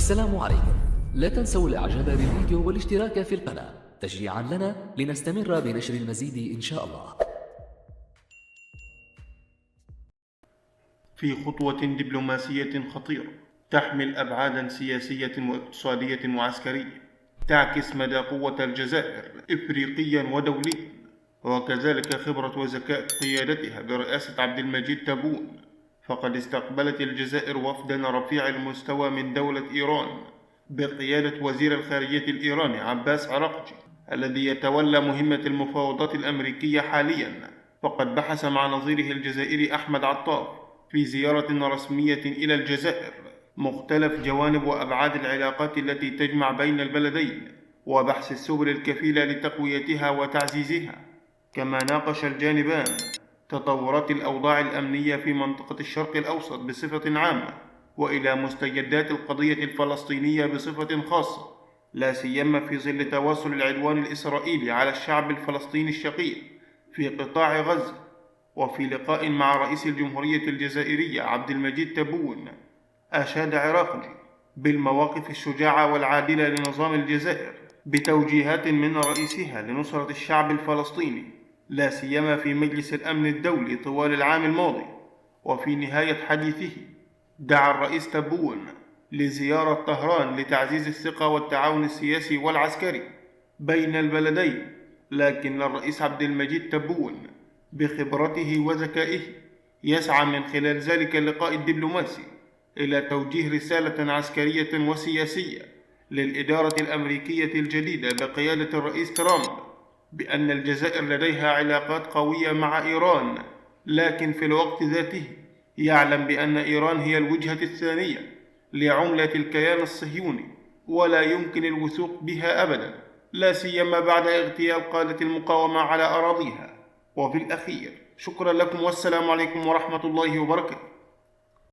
السلام عليكم. لا تنسوا الاعجاب بالفيديو والاشتراك في القناة تشجيعا لنا لنستمر بنشر المزيد إن شاء الله. في خطوة دبلوماسية خطيرة تحمل أبعادًا سياسية واقتصادية وعسكرية تعكس مدى قوة الجزائر إفريقيًا ودوليًا، وكذلك خبرة وذكاء قيادتها برئاسة عبد المجيد تبون. فقد استقبلت الجزائر وفدًا رفيع المستوى من دولة إيران بقيادة وزير الخارجية الإيراني عباس عراقجي، الذي يتولى مهمة المفاوضات الأمريكية حاليًا. فقد بحث مع نظيره الجزائري أحمد عطاف في زيارة رسمية إلى الجزائر مختلف جوانب وأبعاد العلاقات التي تجمع بين البلدين، وبحث السبل الكفيلة لتقويتها وتعزيزها. كما ناقش الجانبان تطورات الأوضاع الأمنية في منطقة الشرق الأوسط بصفة عامة، وإلى مستجدات القضية الفلسطينية بصفة خاصة، لا سيما في ظل تواصل العدوان الإسرائيلي على الشعب الفلسطيني الشقيق في قطاع غزة. وفي لقاء مع رئيس الجمهورية الجزائرية عبد المجيد تبون، أشاد عراقجي بالمواقف الشجاعة والعادلة لنظام الجزائر بتوجيهات من رئيسها لنصرة الشعب الفلسطيني، لا سيما في مجلس الأمن الدولي طوال العام الماضي. وفي نهاية حديثه دعا الرئيس تبون لزيارة طهران لتعزيز الثقة والتعاون السياسي والعسكري بين البلدين، لكن الرئيس عبد المجيد تبون بخبرته وذكائه يسعى من خلال ذلك اللقاء الدبلوماسي إلى توجيه رسالة عسكرية وسياسية للإدارة الأمريكية الجديدة بقيادة الرئيس ترامب بأن الجزائر لديها علاقات قوية مع إيران، لكن في الوقت ذاته يعلم بأن إيران هي الوجهة الثانية لعملة الكيان الصهيوني، ولا يمكن الوثوق بها أبدا، لا سيما بعد اغتيال قادة المقاومة على أراضيها. وفي الأخير شكرا لكم والسلام عليكم ورحمة الله وبركاته.